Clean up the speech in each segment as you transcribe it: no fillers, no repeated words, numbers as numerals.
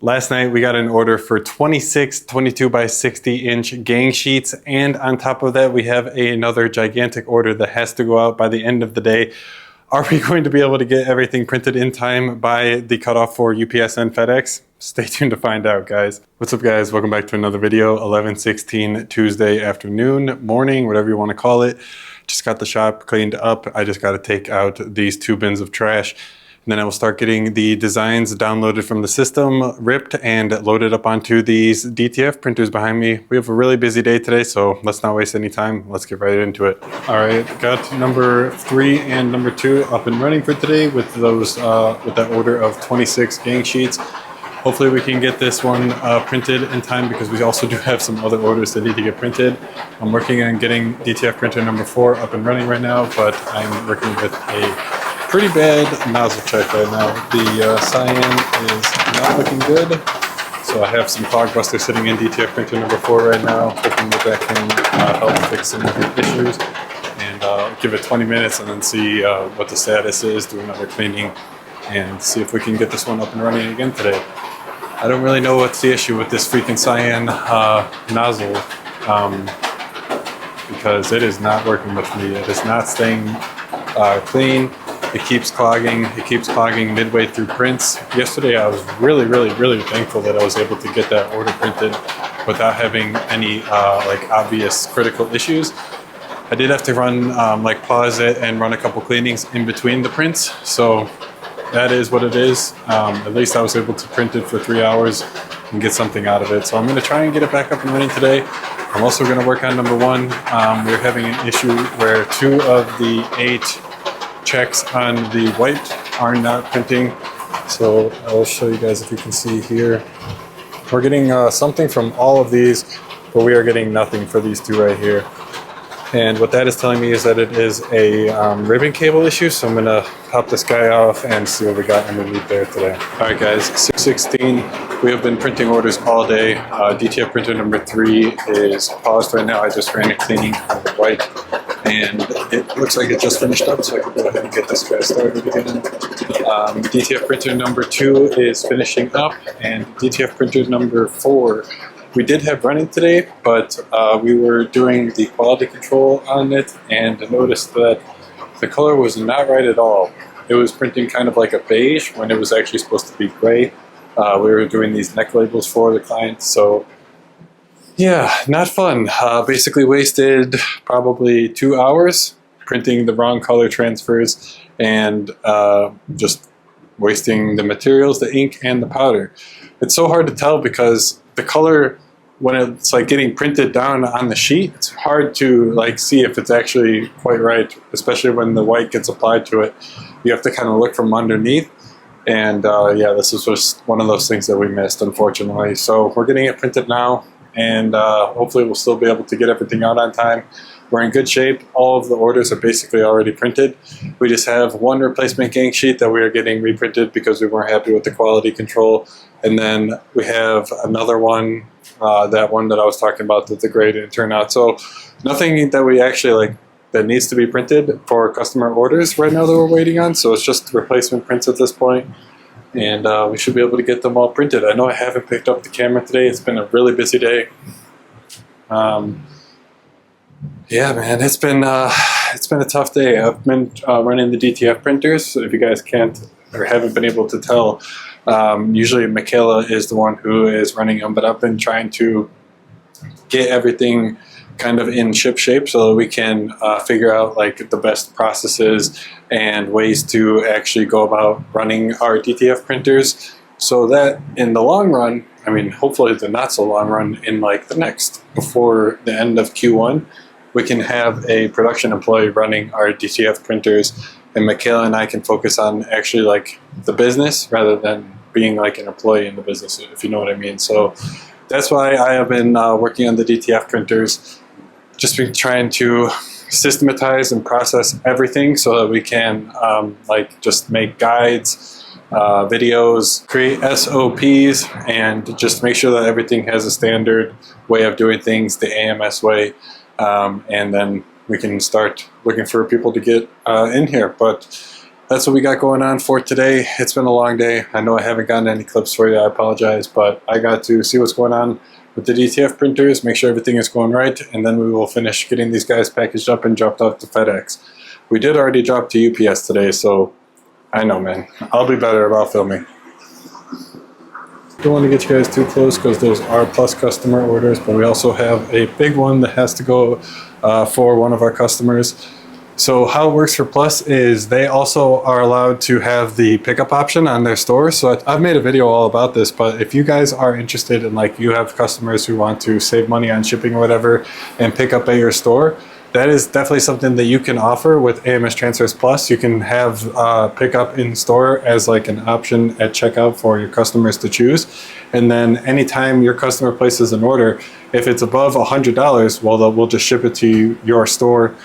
Last night we got an order for 26 22 by 60 inch gang sheets, and on top of that we have another gigantic order that has to go out by the end of the day. Are we going to be able to get everything printed in time by the cutoff for UPS and FedEx? Stay tuned to find out, guys. What's up, guys? Welcome back to another video. 11/16 Tuesday afternoon, morning, whatever you want to call it. Just got the shop cleaned up. I just got to take out these 2 bins of trash. And then I will start getting the designs downloaded from the system, ripped, and loaded up onto these DTF printers behind me. We have a really busy day today, so let's not waste any time. Let's get right into it. All right, got number 3 and number 2 up and running for today with those with that order of 26 gang sheets. Hopefully we can get this one printed in time, because we also do have some other orders that need to get printed. I'm working on getting DTF printer number 4 up and running right now, but I'm working with a pretty bad nozzle check right now. The cyan is not looking good, so I have some fog buster sitting in DTF printer number 4 right now, hoping that can help fix some of the issues. And give it 20 minutes and then see what the status is, do another cleaning, and see if we can get this one up and running again today. I don't really know what's the issue with this freaking cyan nozzle, because it is not working with me. It is not staying clean. It keeps clogging. It keeps clogging midway through prints. Yesterday I was really thankful that I was able to get that order printed without having any like obvious critical issues. I did have to run like pause it and run a couple cleanings in between the prints, so that is what it is. At least I was able to print it for 3 hours and get something out of it. So I'm going to try and get it back up and running today. I'm also going to work on number 1. We're having an issue where 2 of the 8 checks on the white are not printing. So I'll show you guys if you can see here. We're getting something from all of these, but we are getting nothing for these 2 right here. And what that is telling me is that it is a ribbon cable issue. So I'm gonna pop this guy off and see what we got underneath there today. All right, guys, 6:16. We have been printing orders all day. DTF printer number 3 is paused right now. I just ran a cleaning on the white, and it looks like it just finished up, so I can go ahead and get this guy started again. DTF printer number 2 is finishing up, and DTF printer number 4 we did have running today, but we were doing the quality control on it and noticed that the color was not right at all. It was printing kind of like a beige when it was actually supposed to be gray. We were doing these neck labels for the client, so yeah, not fun. Basically wasted probably 2 hours printing the wrong color transfers and just wasting the materials, the ink, and the powder. It's so hard to tell because the color, when it's like getting printed down on the sheet, it's hard to like see if it's actually quite right, especially when the white gets applied to it. You have to kind of look from underneath. And yeah, this is just one of those things that we missed, unfortunately. So we're getting it printed now, and hopefully we'll still be able to get everything out on time. We're in good shape. All of the orders are basically already printed. We just have 1 replacement gang sheet that we are getting reprinted because we weren't happy with the quality control. And then we have another one, that one that I was talking about that the gray didn't turn out. So nothing that we actually like that needs to be printed for customer orders right now that we're waiting on. So it's just replacement prints at this point. And we should be able to get them all printed. I know I haven't picked up the camera today. It's been a really busy day. Yeah, man, it's been a tough day. I've been running the DTF printers, so if you guys can't or haven't been able to tell, usually Michaela is the one who is running them, but I've been trying to get everything kind of in ship shape so that we can figure out like the best processes and ways to actually go about running our DTF printers, so that in the long run, I mean, hopefully the not so long run, in like the next, before the end of Q1, we can have a production employee running our DTF printers, and Michaela and I can focus on actually like the business rather than being like an employee in the business, if you know what I mean. So that's why I have been working on the DTF printers, just been trying to systematize and process everything so that we can like just make guides, videos, create SOPs, and just make sure that everything has a standard way of doing things, the AMS way. And then we can start looking for people to get in here. But that's what we got going on for today. It's been a long day. I know I haven't gotten any clips for you. I apologize, but I got to see what's going on with the DTF printers, make sure everything is going right, and then we will finish getting these guys packaged up and dropped off to FedEx. We did already drop to UPS today, so I know, man. I'll be better about filming. Don't want to get you guys too close because those are Plus customer orders, but we also have a big one that has to go for one of our customers. So how it works for Plus is they also are allowed to have the pickup option on their store. So I've made a video all about this, but if you guys are interested in, like, you have customers who want to save money on shipping or whatever and pick up at your store, that is definitely something that you can offer with AMS Transfers Plus. You can have pickup in store as like an option at checkout for your customers to choose. And then anytime your customer places an order, if it's above $100, well, we'll just ship it to your store,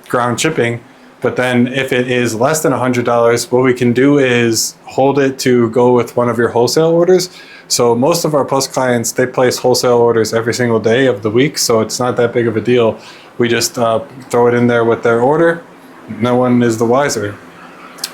ground shipping. But then if it is less than $100, what we can do is hold it to go with one of your wholesale orders. So most of our Plus clients, they place wholesale orders every single day of the week, so it's not that big of a deal. We just throw it in there with their order. No one is the wiser.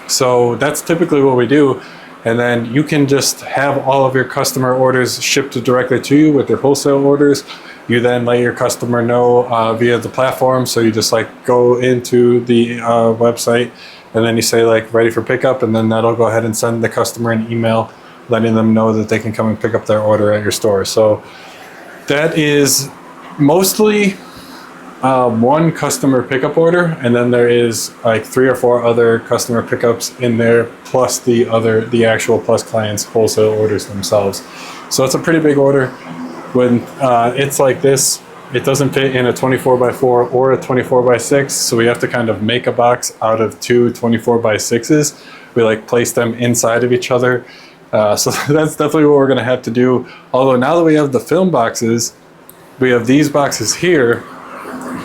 So that's typically what we do. And then you can just have all of your customer orders shipped directly to you with their wholesale orders. You then let your customer know via the platform. So you just like go into the website and then you say like ready for pickup, and then that'll go ahead and send the customer an email letting them know that they can come and pick up their order at your store. So that is mostly one customer pickup order, and then there is like 3 or 4 other customer pickups in there, plus the actual Plus clients wholesale orders themselves. So it's a pretty big order. When it's like this, it doesn't fit in a 24x4 or a 24x6, so we have to kind of make a box out of 2 24x6s. We like place them inside of each other. So that's definitely what we're going to have to do. Although now that we have the film boxes, we have these boxes here,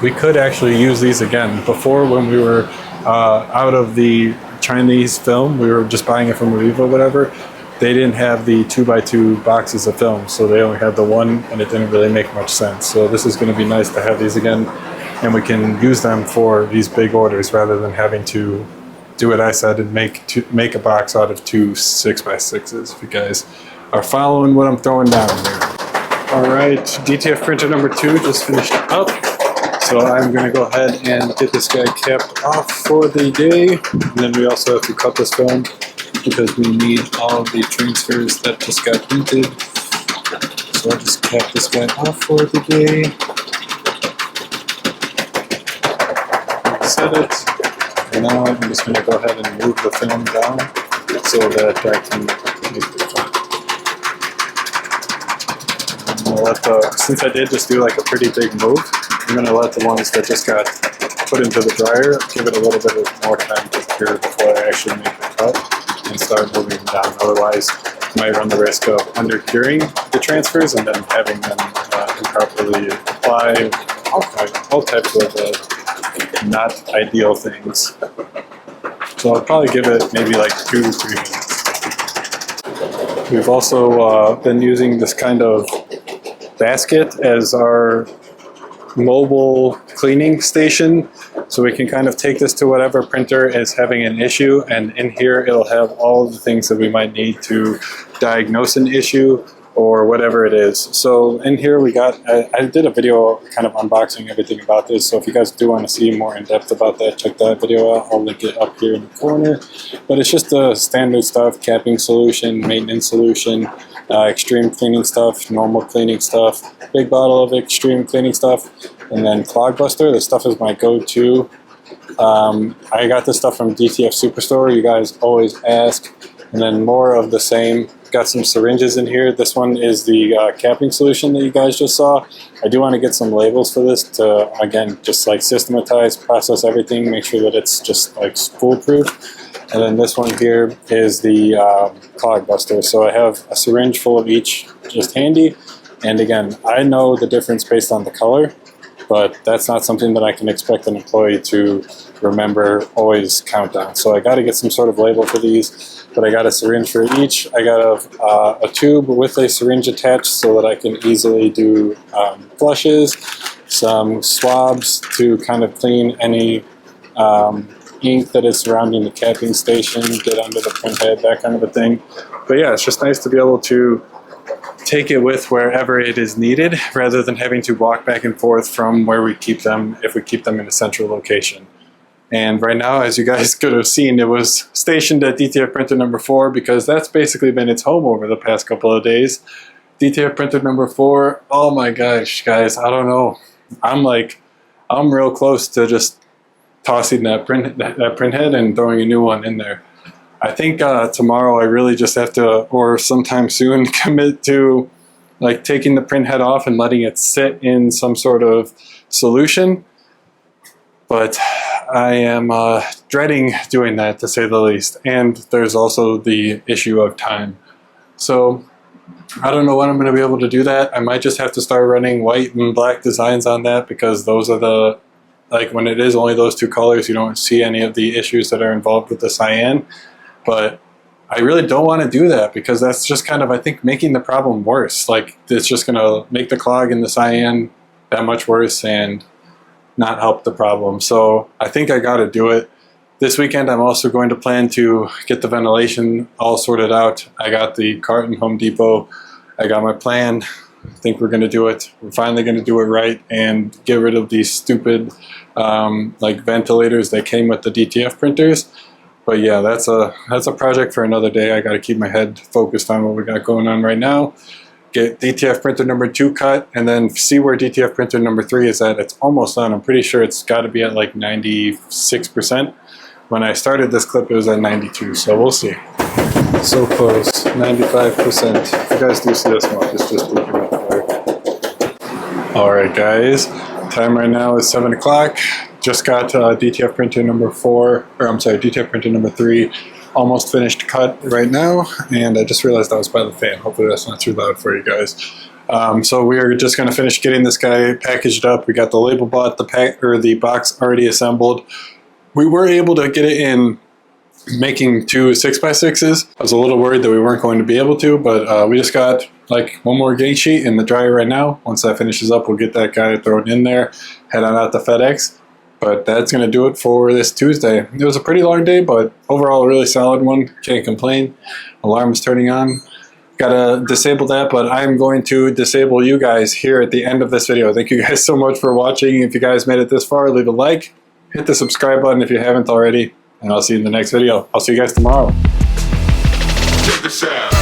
we could actually use these again. Before, when we were out of the Chinese film, we were just buying it from Aviva or whatever, they didn't have the 2x2 boxes of film, so they only had the one, and it didn't really make much sense. So this is going to be nice to have these again, and we can use them for these big orders rather than having to do what I said and make a box out of 2 6x6s. If you guys are following what I'm throwing down here. All right, DTF printer number 2 just finished up. So I'm going to go ahead and get this guy capped off for the day. And then we also have to cut this film because we need all of the transfers that just got printed. So I'll just cap this guy off for the day. Set it. And now I'm just going to go ahead and move the film down so that I can make the film. Since I did just do like a pretty big move, I'm going to let the ones that just got put into the dryer give it a little bit more time to cure before I actually make the cut and start moving them down. Otherwise, you might run the risk of under curing the transfers and then having them improperly apply all types of not ideal things. So I'll probably give it maybe like 2 to 3 minutes. We've also been using this kind of basket as our mobile cleaning station, so we can kind of take this to whatever printer is having an issue, and in here it'll have all of the things that we might need to diagnose an issue or whatever it is. So in here we got, I did a video kind of unboxing everything about this, so if you guys do want to see more in depth about that, check that video out. I'll link it up here in the corner. But it's just the standard stuff: capping solution, maintenance solution, extreme cleaning stuff, normal cleaning stuff, big bottle of extreme cleaning stuff, and then clog buster. This stuff is my go-to. I got this stuff from DTF Superstore. You guys always ask. And then more of the same. Got some syringes in here. This one is the capping solution that you guys just saw. I do want to get some labels for this to, again, just like systematize, process everything, make sure that it's just like foolproof. And then this one here is the clog buster. So I have a syringe full of each just handy. And again, I know the difference based on the color, but that's not something that I can expect an employee to remember, always count down. So I got to get some sort of label for these. But I got a syringe for each. I got a tube with a syringe attached so that I can easily do flushes, some swabs to kind of clean any ink that is surrounding the capping station get under the print head, that kind of a thing. But yeah, it's just nice to be able to take it with wherever it is needed rather than having to walk back and forth from where we keep them if we keep them in a central location. And right now, as you guys could have seen, it was stationed at DTF printer number 4 because that's basically been its home over the past couple of days. DTF printer number 4, oh my gosh, guys, I don't know. I'm real close to just tossing that print head and throwing a new one in there. I think tomorrow I really just have to, or sometime soon, commit to like taking the print head off and letting it sit in some sort of solution. But I am dreading doing that, to say the least. And there's also the issue of time. So I don't know when I'm going to be able to do that. I might just have to start running white and black designs on that because those are the, like when it is only those two colors, you don't see any of the issues that are involved with the cyan. But I really don't want to do that because that's just kind of, I think, making the problem worse. Like it's just going to make the clog in the cyan that much worse and not help the problem. So I think I got to do it. This weekend I'm also going to plan to get the ventilation all sorted out. I got the cart in Home Depot. I got my plan. I think we're going to do it. We're finally going to do it right and get rid of these stupid like ventilators that came with the DTF printers. But yeah, that's a project for another day. I got to keep my head focused on what we got going on right now. Get DTF printer number 2 cut and then see where DTF printer number 3 is at. It's almost done. I'm pretty sure it's got to be at like 96%. When I started this clip, it was at 92, so we'll see. So close, 95%. If you guys do see this one, it's just looking up there. All right, guys. Time right now is 7 o'clock. Just got DTF printer number 4, or I'm sorry, DTF printer number 3. Almost finished cut right now, and I just realized I was by the fan. Hopefully that's not too loud for you guys. So we are just going to finish getting this guy packaged up. We got the label bot, the box already assembled. We were able to get it in making 2 6x6s. I was a little worried that we weren't going to be able to, but we just got like one more gauge sheet in the dryer right now. Once that finishes up, we'll get that guy thrown in there, head on out to FedEx. But that's going to do it for this Tuesday. It was a pretty long day, but overall a really solid one. Can't complain. Alarm is turning on. Gotta disable that, but I'm going to disable you guys here at the end of this video. Thank you guys so much for watching. If you guys made it this far, leave a like. Hit the subscribe button if you haven't already. And I'll see you in the next video. I'll see you guys tomorrow. Check this out.